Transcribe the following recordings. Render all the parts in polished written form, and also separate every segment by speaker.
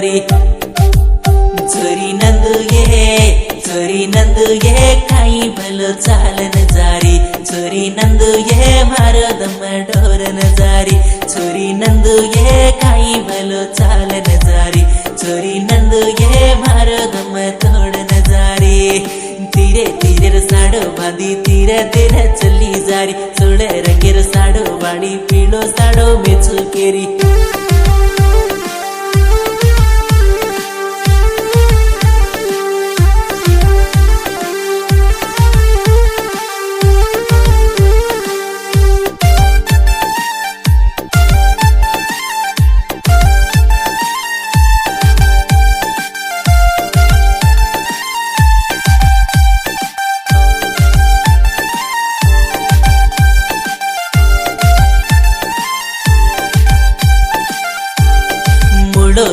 Speaker 1: जारी चोरी नंदू ये काही भलो चालन जारी चोरी नंदू ये मारो दम ढोरन जारी चोरी नंदू ये काही भलो चालन जारी चोरी नंदू ये मारो दम तोड़न जारी तीरे तीरे साडो बांधी तीरे तीरे चली जारी सोड़े रंगेर साडो बाड़ी पीलो साडो मेचू केरी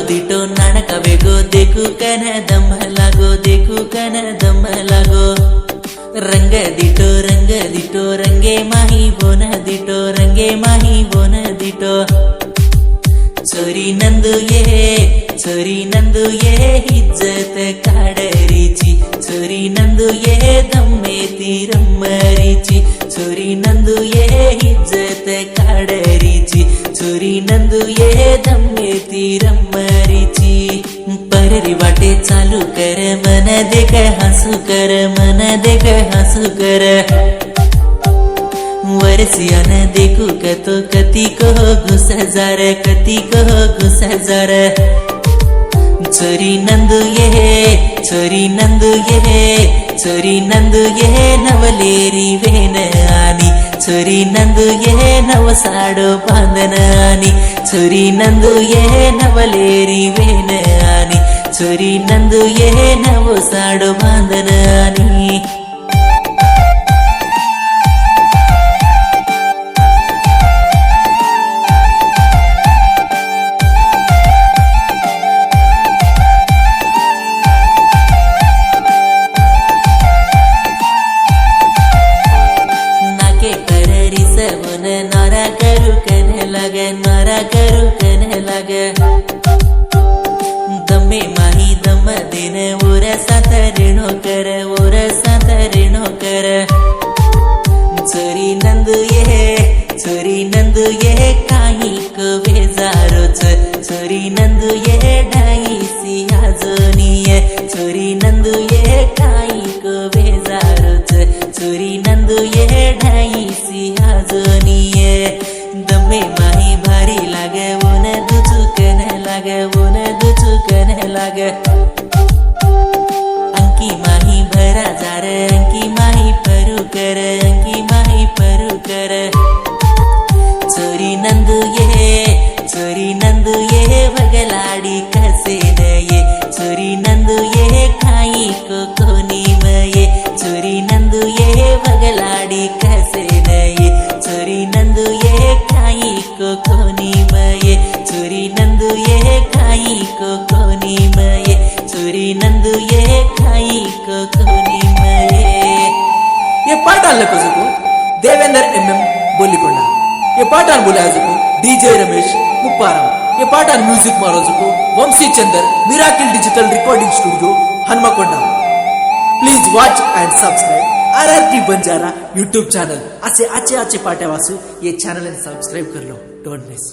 Speaker 1: दिटो नानक वेगो देखू कन दम लागो रंग दिटो रंगे माही बोन दिटो चोरी नंदू ये इज्जत काडरीची चोरी नंदू ये दम्मे तिरमरीची चोरी नंदू ये इज्जत काडरीची चोरी नंदू ये दम्मे तिरमरीची पररी वाटे चालू कर मन देख हंसू कर वरसियान देखू कतो कती को घुस जार चोरी नंदू ये नवलेरी वेन आनी चोरी नंदू ये नव साडो बांधन आनी चोरी नंदू ये नवलेरी वेन आनी चोरी नंदू ये नव साडो बांधन आनी नारा करू कन लग दमे माही दम दिन ओर साथ ऋणो कर चोरी नंदू ये काही को बेजारोच चोरी नंदू ये ढाई सियाजोनिये चोरी नंदू ये काही को बेजारोच चोरी नंदू ये ढाई सियाजोनिये दमे माही भारी लागे ओन दुचुकन लागे अंकी माही भरा जार अंकी माही परू कर चोरी नंदू ये वगलाडी कसे नये चोरी नंदू ये खाई को कोनी मये चोरी नंदू ये वगलाडी कसे नये चोरी नंदू ये खाई को कोनी मये चोरी नंदू ये खाई को कोनी मये चोरी नंदू ये खाई को कोनी मये
Speaker 2: ये पाठान लेको देवेंद्र MM बोलिकोंडा ये पाठान बोलाजको DJ रमेश मुप्पाराम ये पाठान म्यूजिक मारोजको Vamshi Chander miracle digital recording studio Hanumakonda please watch and subscribe RRT Banjara YouTube channel अच्छे पाठे वासु ये चैनल सब्सक्राइब कर लो डोंट मिस।